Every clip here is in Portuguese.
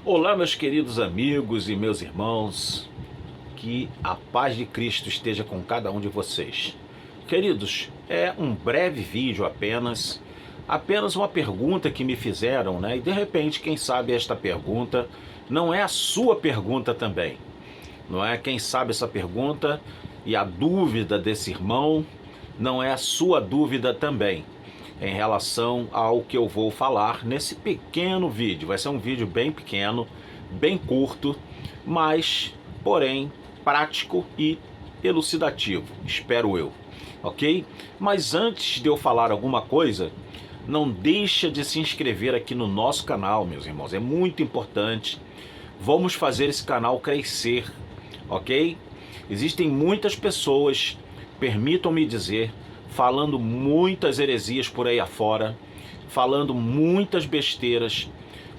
Olá, meus queridos amigos e meus irmãos, que a paz de Cristo esteja com cada um de vocês. Queridos, é um breve vídeo apenas uma pergunta que me fizeram, né? E de repente, quem sabe esta pergunta não é a sua pergunta também, não é? Quem sabe essa pergunta e a dúvida desse irmão não é a sua dúvida também, em relação ao que eu vou falar nesse pequeno vídeo. Vai ser um vídeo bem pequeno, bem curto, mas, porém, prático e elucidativo, espero eu, ok? Mas antes de eu falar alguma coisa, não deixa de se inscrever aqui no nosso canal, meus irmãos, é muito importante. Vamos fazer esse canal crescer, ok? Existem muitas pessoas, permitam-me dizer, falando muitas heresias por aí afora, falando muitas besteiras,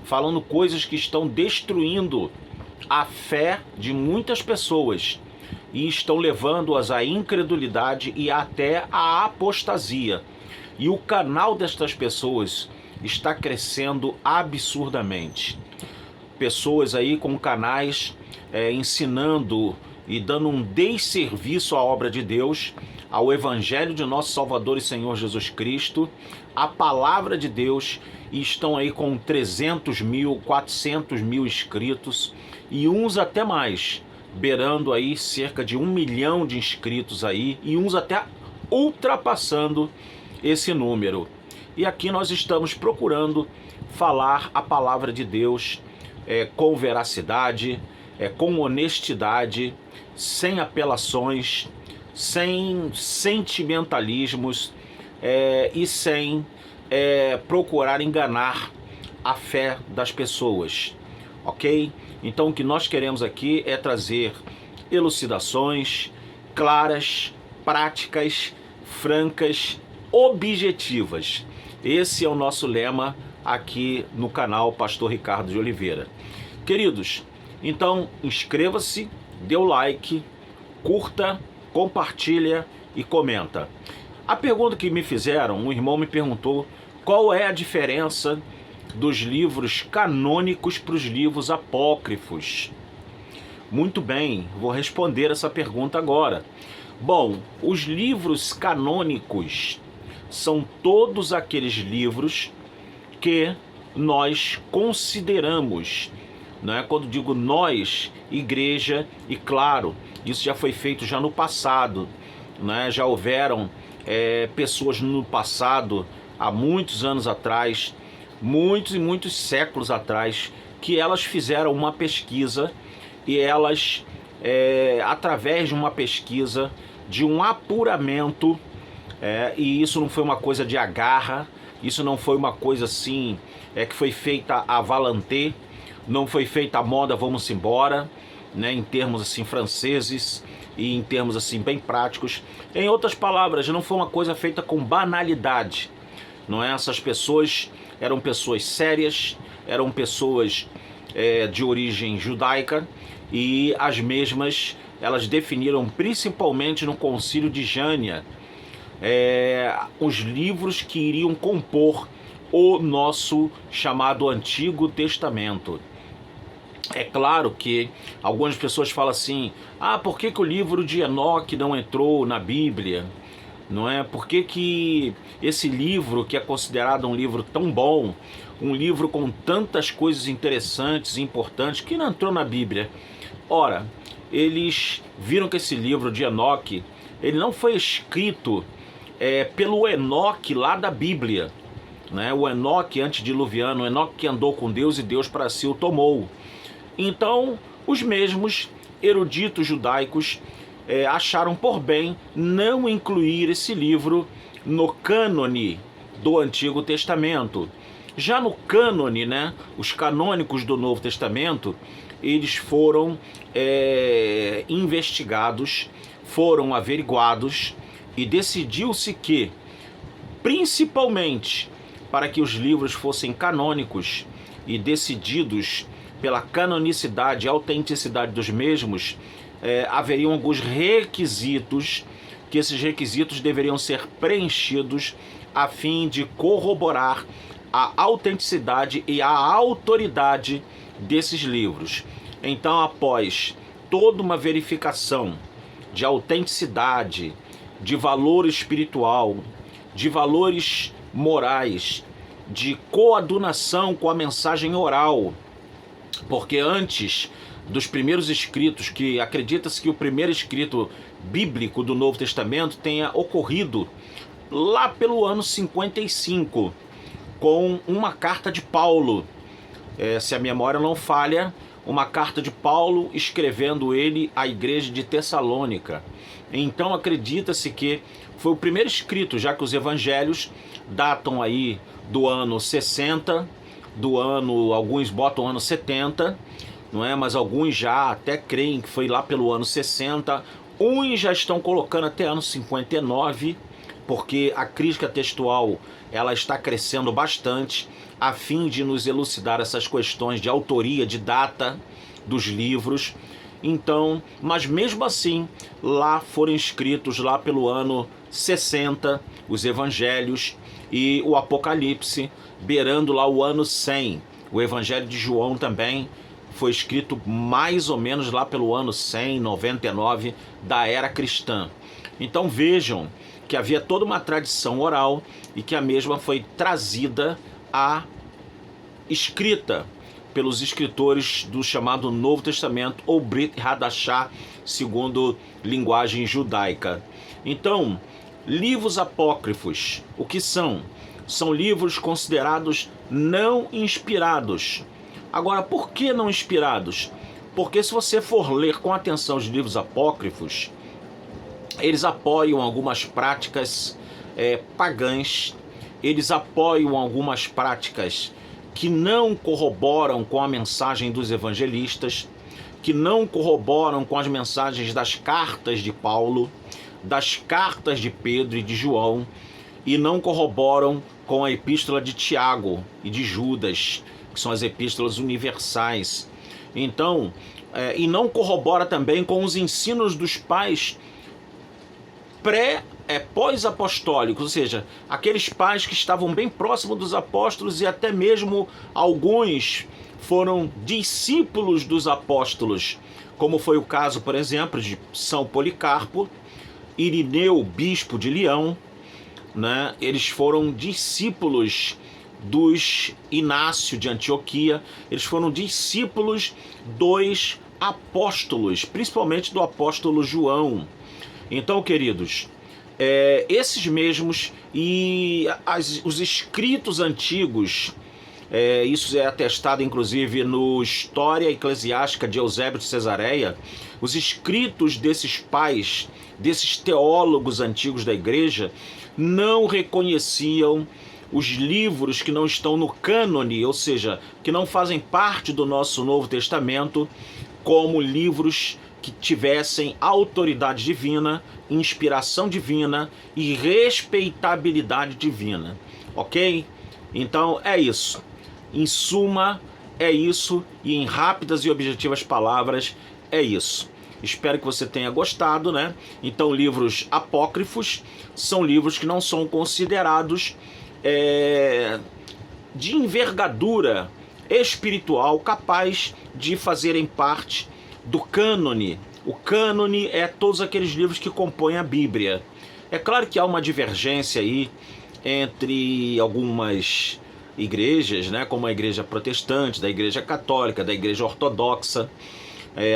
falando coisas que estão destruindo a fé de muitas pessoas e estão levando-as à incredulidade e até à apostasia. E o canal destas pessoas está crescendo absurdamente. Pessoas aí com canais ensinando e dando um desserviço à obra de Deus, ao Evangelho de nosso Salvador e Senhor Jesus Cristo, a palavra de Deus, e estão aí com 300 mil, 400 mil inscritos, e uns até mais, beirando aí cerca de 1 milhão de inscritos aí, e uns até ultrapassando esse número. E aqui nós estamos procurando falar a palavra de Deus com veracidade, com honestidade, sem apelações, sem sentimentalismos e sem procurar enganar a fé das pessoas, ok? Então o que nós queremos aqui é trazer elucidações claras, práticas, francas, objetivas. Esse é o nosso lema aqui no canal Pastor Ricardo de Oliveira. Queridos, então inscreva-se, dê o like, curta, compartilha e comenta. A pergunta que me fizeram, um irmão me perguntou qual é a diferença dos livros canônicos para os livros apócrifos. Muito bem, vou responder essa pergunta agora. Bom, os livros canônicos são todos aqueles livros que nós consideramos, não é? Quando digo nós, igreja, e claro, isso já foi feito já no passado, né? Já houveram pessoas no passado, há muitos anos atrás, muitos e muitos séculos atrás, que elas fizeram uma pesquisa e elas, através de uma pesquisa, de um apuramento, e isso não foi uma coisa de agarra, isso não foi uma coisa assim, que foi feita à valantê, não foi feita à moda, vamos embora, né, em termos assim franceses e em termos assim bem práticos. Em outras palavras, não foi uma coisa feita com banalidade, não é? Essas pessoas eram pessoas sérias, eram pessoas de origem judaica, e as mesmas elas definiram principalmente no Concílio de Jânia os livros que iriam compor o nosso chamado Antigo Testamento. É claro que algumas pessoas falam assim, por que o livro de Enoque não entrou na Bíblia? Não é? Por que esse livro, que é considerado um livro tão bom, um livro com tantas coisas interessantes e importantes, que não entrou na Bíblia? Ora, eles viram que esse livro de Enoque, ele não foi escrito pelo Enoque lá da Bíblia, né? O Enoque antediluviano, o Enoque que andou com Deus e Deus para si o tomou. Então, os mesmos eruditos judaicos acharam por bem não incluir esse livro no cânone do Antigo Testamento. Já no cânone, né, os canônicos do Novo Testamento, eles foram investigados, foram averiguados, e decidiu-se que, principalmente para que os livros fossem canônicos e decididos pela canonicidade e autenticidade dos mesmos, haveriam alguns requisitos, que esses requisitos deveriam ser preenchidos a fim de corroborar a autenticidade e a autoridade desses livros. Então, após toda uma verificação de autenticidade, de valor espiritual, de valores morais, de coadunação com a mensagem oral, porque antes dos primeiros escritos, que acredita-se que o primeiro escrito bíblico do Novo Testamento tenha ocorrido lá pelo ano 55, com uma carta de Paulo, se a memória não falha, uma carta de Paulo escrevendo ele à igreja de Tessalônica. Então acredita-se que foi o primeiro escrito, já que os evangelhos datam aí do ano 60, alguns botam ano 70, não é? Mas alguns já até creem que foi lá pelo ano 60, uns já estão colocando até ano 59, porque a crítica textual ela está crescendo bastante, a fim de nos elucidar essas questões de autoria, de data dos livros. Então, mas mesmo assim, lá foram escritos lá pelo ano 60 os evangelhos e o Apocalipse, beirando lá o ano 100. O Evangelho de João também foi escrito mais ou menos lá pelo ano 100, 99 da era cristã. Então vejam que havia toda uma tradição oral e que a mesma foi trazida à escrita pelos escritores do chamado Novo Testamento, ou Brit Hadashah, segundo linguagem judaica. Então, livros apócrifos, o que são? São livros considerados não inspirados. Agora, por que não inspirados? Porque se você for ler com atenção os livros apócrifos, eles apoiam algumas práticas pagãs, eles apoiam algumas práticas que não corroboram com a mensagem dos evangelistas, que não corroboram com as mensagens das cartas de Paulo, das cartas de Pedro e de João, e não corroboram com a epístola de Tiago e de Judas, que são as epístolas universais. Então, e não corrobora também com os ensinos dos pais pós-apostólicos, ou seja, aqueles pais que estavam bem próximos dos apóstolos e até mesmo alguns foram discípulos dos apóstolos, como foi o caso, por exemplo, de São Policarpo, Irineu, bispo de Leão, né? Eles foram discípulos dos Inácio de Antioquia, eles foram discípulos dos apóstolos, principalmente do apóstolo João. Então, queridos, esses mesmos e os escritos antigos, isso é atestado inclusive no História Eclesiástica de Eusébio de Cesareia, os escritos desses pais, desses teólogos antigos da igreja, não reconheciam os livros que não estão no cânone, ou seja, que não fazem parte do nosso Novo Testamento, como livros que tivessem autoridade divina, inspiração divina e respeitabilidade divina, ok? Então é isso. Em suma, é isso, e em rápidas e objetivas palavras, é isso. Espero que você tenha gostado, né? Então, livros apócrifos são livros que não são considerados de envergadura espiritual capaz de fazerem parte do cânone. O cânone é todos aqueles livros que compõem a Bíblia. É claro que há uma divergência aí entre algumas igrejas, né, como a igreja protestante, da igreja católica, da igreja ortodoxa.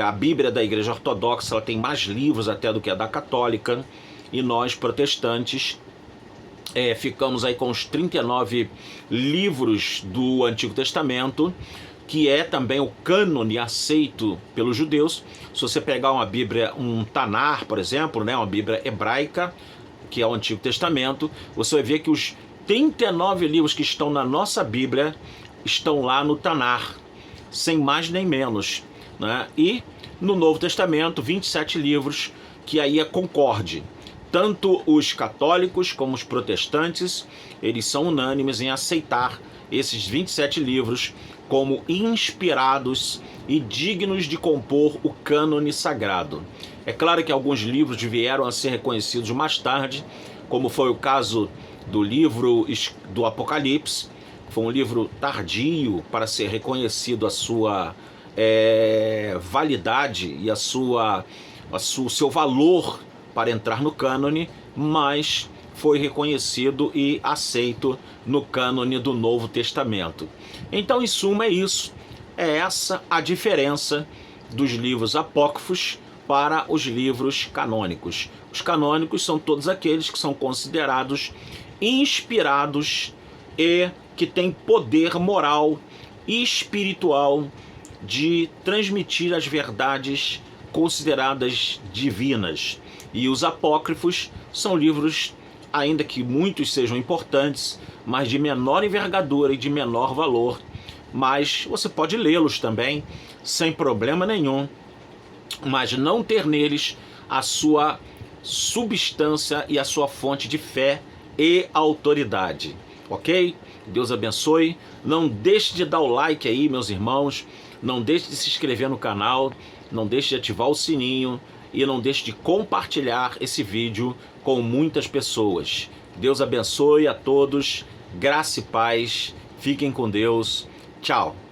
A Bíblia da igreja ortodoxa ela tem mais livros até do que a da católica, e nós protestantes ficamos aí com os 39 livros do Antigo Testamento, que é também o cânone aceito pelos judeus. Se você pegar uma Bíblia, um Tanar, por exemplo, né, uma Bíblia hebraica, que é o Antigo Testamento, você vai ver que os 39 livros que estão na nossa Bíblia estão lá no Tanar, sem mais nem menos, né? E no Novo Testamento, 27 livros, que aí é concorde. Tanto os católicos como os protestantes, eles são unânimes em aceitar esses 27 livros como inspirados e dignos de compor o cânone sagrado. É claro que alguns livros vieram a ser reconhecidos mais tarde, como foi o caso do livro do Apocalipse, foi um livro tardio para ser reconhecido a sua validade e o seu valor para entrar no cânone, mas foi reconhecido e aceito no cânone do Novo Testamento. Então, em suma, é isso. É essa a diferença dos livros apócrifos para os livros canônicos. Os canônicos são todos aqueles que são considerados inspirados e que têm poder moral e espiritual de transmitir as verdades consideradas divinas. E os apócrifos são livros, ainda que muitos sejam importantes, mas de menor envergadura e de menor valor. Mas você pode lê-los também, sem problema nenhum, mas não ter neles a sua substância e a sua fonte de fé e autoridade. Ok? Deus abençoe. Não deixe de dar o like aí, meus irmãos. Não deixe de se inscrever no canal. Não deixe de ativar o sininho. E não deixe de compartilhar esse vídeo com muitas pessoas. Deus abençoe a todos. Graça e paz. Fiquem com Deus. Tchau.